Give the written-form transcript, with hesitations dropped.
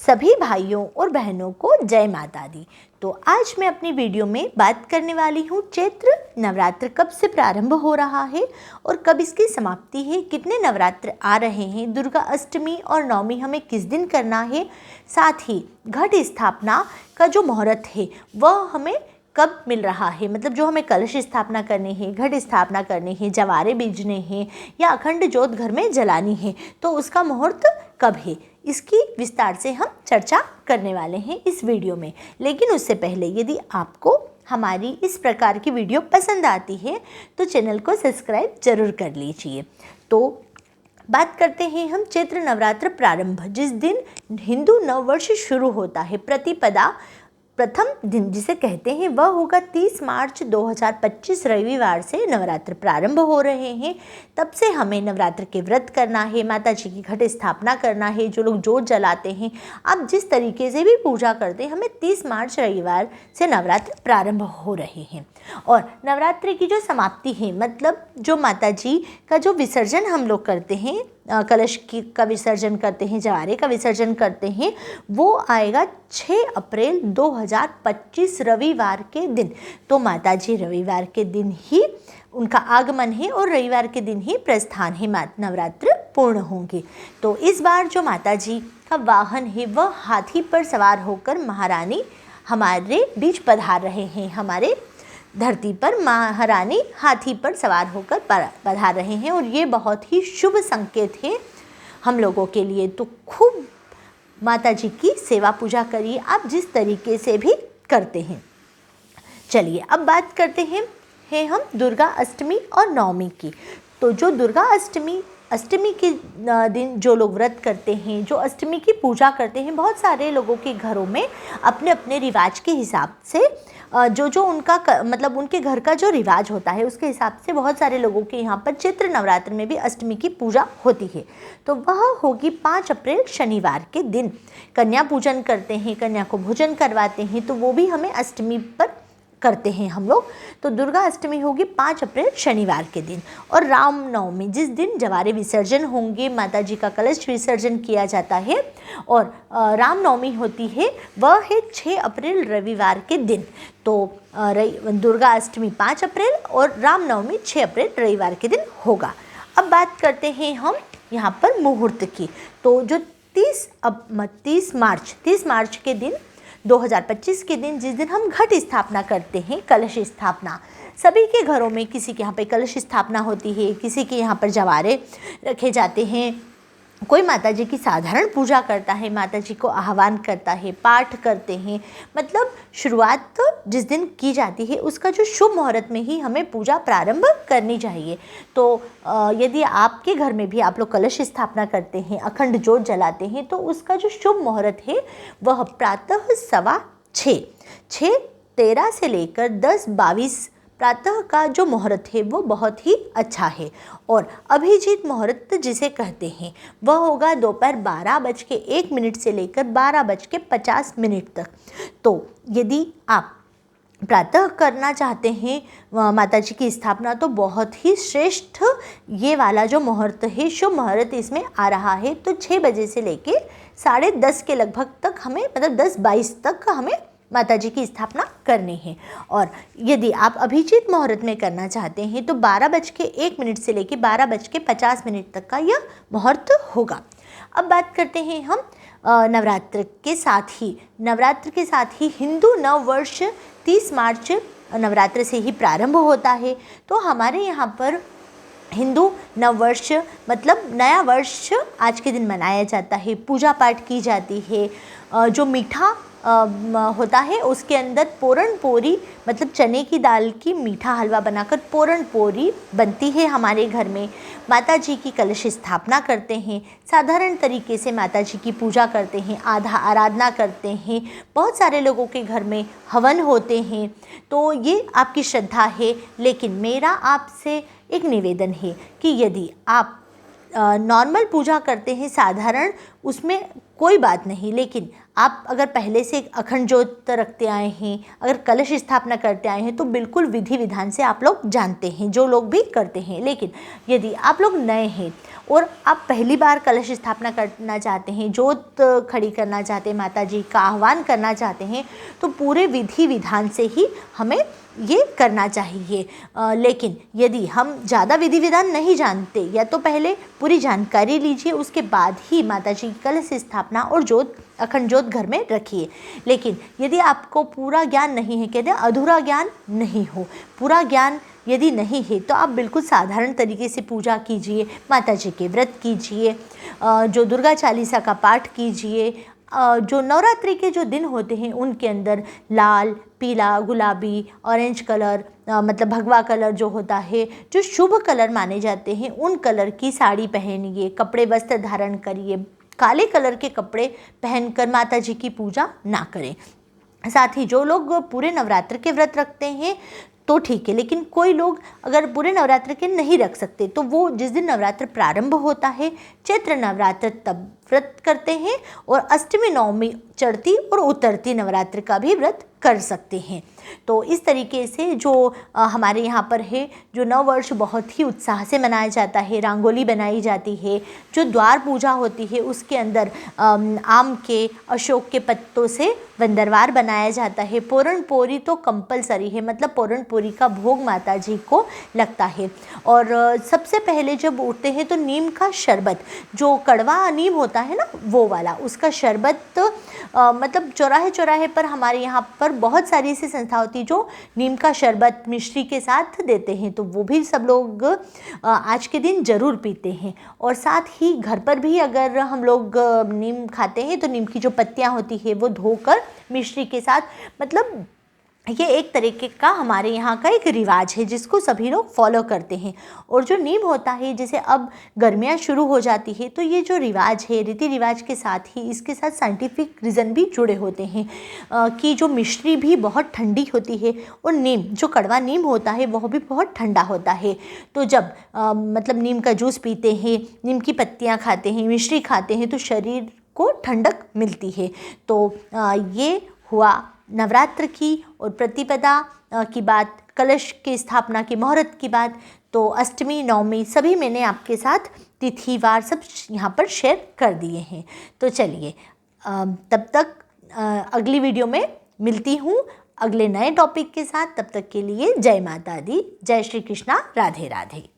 सभी भाइयों और बहनों को जय माता दी। तो आज मैं अपनी वीडियो में बात करने वाली हूँ चैत्र नवरात्र कब से प्रारंभ हो रहा है और कब इसकी समाप्ति है, कितने नवरात्र आ रहे हैं, दुर्गा अष्टमी और नवमी हमें किस दिन करना है, साथ ही घट स्थापना का जो मुहूर्त है वह हमें कब मिल रहा है, मतलब जो हमें कलश स्थापना करनी है, घट स्थापना करनी है, जवारे बीजने हैं या अखंड ज्योत घर में जलानी है, तो उसका मुहूर्त कब है, इसकी विस्तार से हम चर्चा करने वाले हैं इस वीडियो में। लेकिन उससे पहले यदि आपको हमारी इस प्रकार की वीडियो पसंद आती है तो चैनल को सब्सक्राइब जरूर कर लीजिए। तो बात करते हैं हम चैत्र नवरात्र प्रारंभ, जिस दिन हिंदू नववर्ष शुरू होता है, प्रतिपदा प्रथम दिन जिसे कहते हैं वह होगा 30 मार्च 2025 रविवार से नवरात्र प्रारंभ हो रहे हैं। तब से हमें नवरात्र के व्रत करना है, माता जी की घट स्थापना करना है, जो लोग जोत जलाते हैं, आप जिस तरीके से भी पूजा करते हैं, हमें 30 मार्च रविवार से नवरात्र प्रारंभ हो रहे हैं। और नवरात्रि की जो समाप्ति है, मतलब जो माता जी का जो विसर्जन हम लोग करते हैं, कलश का विसर्जन करते हैं, जवारे का विसर्जन करते हैं, वो आएगा 6 अप्रैल 2025 रविवार के दिन। तो माता जी रविवार के दिन ही उनका आगमन है और रविवार के दिन ही प्रस्थान है, नवरात्र पूर्ण होंगे। तो इस बार जो माता जी का वाहन है वह हाथी पर सवार होकर महारानी हमारे बीच पधार रहे हैं, हमारे धरती पर महारानी हाथी पर सवार होकर पधार रहे हैं और ये बहुत ही शुभ संकेत है हम लोगों के लिए। तो खूब माता जी की सेवा पूजा करिए, आप जिस तरीके से भी करते हैं। चलिए अब बात करते हैं हम दुर्गा अष्टमी और नवमी की। तो जो दुर्गा अष्टमी के दिन जो लोग व्रत करते हैं, जो अष्टमी की पूजा करते हैं, बहुत सारे लोगों के घरों में अपने अपने रिवाज के हिसाब से जो उनका मतलब उनके घर का जो रिवाज होता है उसके हिसाब से बहुत सारे लोगों के यहाँ पर चैत्र नवरात्र में भी अष्टमी की पूजा होती है। तो वह होगी 5 अप्रैल शनिवार के दिन। कन्या पूजन करते हैं, कन्या को भोजन करवाते हैं, तो वो भी हमें अष्टमी पर करते हैं हम लोग। तो दुर्गा अष्टमी होगी 5 अप्रैल शनिवार के दिन। और रामनवमी जिस दिन जवारे विसर्जन होंगे, माता जी का कलश विसर्जन किया जाता है, और रामनवमी होती है वह है 6 अप्रैल रविवार के दिन। तो दुर्गा अष्टमी 5 अप्रैल और रामनवमी 6 अप्रैल रविवार के दिन होगा। अब बात करते हैं हम यहाँ पर मुहूर्त की। तो जो 30 मार्च के दिन 2025 के दिन, जिस दिन हम घट स्थापना करते हैं, कलश स्थापना, सभी के घरों में किसी के यहाँ पे कलश स्थापना होती है, किसी के यहाँ पर जवारे रखे जाते हैं, कोई माता जी की साधारण पूजा करता है, माता जी को आह्वान करता है, पाठ करते हैं, मतलब शुरुआत तो जिस दिन की जाती है उसका जो शुभ मुहूर्त में ही हमें पूजा प्रारंभ करनी चाहिए। तो यदि आपके घर में भी आप लोग कलश स्थापना करते हैं, अखंड ज्योत जलाते हैं, तो उसका जो शुभ मुहूर्त है वह प्रातः 6:13 से लेकर 10:22 प्रातः का जो मुहूर्त है वो बहुत ही अच्छा है। और अभिजीत मुहूर्त जिसे कहते हैं वह होगा दोपहर 12:01 से लेकर 12:50 तक। तो यदि आप प्रातः करना चाहते हैं माता जी की स्थापना, तो बहुत ही श्रेष्ठ ये वाला जो मुहूर्त है, शुभ मुहूर्त इसमें आ रहा है। तो 6 बजे से लेके 10:30 के लगभग तक हमें, मतलब 10:22 तक हमें माता जी की स्थापना करनी है। और यदि आप अभिजीत मुहूर्त में करना चाहते हैं तो 12:01 से लेकर 12:50 तक का यह मुहूर्त होगा। अब बात करते हैं हम नवरात्र के साथ ही हिंदू नववर्ष 30 मार्च नवरात्र से ही प्रारंभ होता है। तो हमारे यहाँ पर हिंदू नववर्ष मतलब नया वर्ष आज के दिन मनाया जाता है, पूजा पाठ की जाती है। जो मीठा होता है उसके अंदर पूरण पोरी, मतलब चने की दाल की मीठा हलवा बनाकर पूरण पोरी बनती है हमारे घर में। माता जी की कलश स्थापना करते हैं, साधारण तरीके से माता जी की पूजा करते हैं, आधा आराधना करते हैं। बहुत सारे लोगों के घर में हवन होते हैं। तो ये आपकी श्रद्धा है, लेकिन मेरा आपसे एक निवेदन है कि यदि आप नॉर्मल पूजा करते हैं, साधारण, उसमें कोई बात नहीं, लेकिन आप अगर पहले से अखंड ज्योत रखते आए हैं, अगर कलश स्थापना करते आए हैं तो बिल्कुल विधि विधान से आप लोग जानते हैं, जो लोग भी करते हैं। लेकिन यदि आप लोग नए हैं और आप पहली बार कलश स्थापना करना चाहते हैं, जोत खड़ी करना चाहते हैं, माता जी का आह्वान करना चाहते हैं, तो पूरे विधि विधान से ही हमें ये करना चाहिए। लेकिन यदि हम ज़्यादा विधि विधान नहीं जानते, या तो पहले पूरी जानकारी लीजिए, उसके बाद ही माता जी की कलश स्थापना और जोत, अखंड जोत घर में रखिए। लेकिन यदि आपको पूरा ज्ञान नहीं है, कहते हैं अधूरा ज्ञान नहीं हो, पूरा ज्ञान यदि नहीं है तो आप बिल्कुल साधारण तरीके से पूजा कीजिए, माता जी के व्रत कीजिए, जो दुर्गा चालीसा का पाठ कीजिए। जो नवरात्रि के जो दिन होते हैं उनके अंदर लाल, पीला, गुलाबी, ऑरेंज कलर, मतलब भगवा कलर जो होता है, जो शुभ कलर माने जाते हैं, उन कलर की साड़ी पहनिए, कपड़े वस्त्र धारण करिए। काले कलर के कपड़े पहनकर माता जी की पूजा ना करें। साथ ही जो लोग पूरे नवरात्र के व्रत रखते हैं तो ठीक है, लेकिन कोई लोग अगर पूरे नवरात्र के नहीं रख सकते तो वो जिस दिन नवरात्र प्रारंभ होता है, चैत्र नवरात्र, तब व्रत करते हैं, और अष्टमी, नवमी, चढ़ती और उतरती नवरात्र का भी व्रत कर सकते हैं। तो इस तरीके से जो हमारे यहाँ पर है, जो नव वर्ष बहुत ही उत्साह से मनाया जाता है, रंगोली बनाई जाती है, जो द्वार पूजा होती है उसके अंदर आम के, अशोक के पत्तों से वंदरवार बनाया जाता है। पूरण पोरी तो कंपलसरी है, मतलब पूरण पोरी का भोग माता जी को लगता है। और सबसे पहले जब उठते हैं तो नीम का शरबत, जो कड़वा नीम होता है ना, वो वाला, उसका शरबत मतलब चौराहे चौराहे पर हमारे यहाँ पर बहुत सारी ऐसी संस्था होती है जो नीम का शरबत मिश्री के साथ देते हैं, तो वो भी सब लोग आज के दिन ज़रूर पीते हैं। और साथ ही घर पर भी अगर हम लोग नीम खाते हैं तो नीम की जो पत्तियाँ होती है वो धोकर मिश्री के साथ, मतलब ये एक तरीके का हमारे यहाँ का एक रिवाज है जिसको सभी लोग फॉलो करते हैं। और जो नीम होता है, जैसे अब गर्मियाँ शुरू हो जाती है तो ये जो रिवाज है, रीति रिवाज के साथ ही इसके साथ साइंटिफिक रीज़न भी जुड़े होते हैं कि जो मिश्री भी बहुत ठंडी होती है और नीम, जो कड़वा नीम होता है, वह भी बहुत ठंडा होता है। तो जब मतलब नीम का जूस पीते हैं, नीम की पत्तियाँ खाते हैं, मिश्री खाते हैं, तो शरीर को ठंडक मिलती है। तो ये हुआ नवरात्र की और प्रतिपदा की बात, कलश की स्थापना की मुहूर्त की बात। तो अष्टमी, नवमी सभी मैंने आपके साथ तिथिवार सब यहाँ पर शेयर कर दिए हैं। तो चलिए तब तक अगली वीडियो में मिलती हूँ अगले नए टॉपिक के साथ। तब तक के लिए जय माता दी, जय श्री कृष्णा, राधे राधे।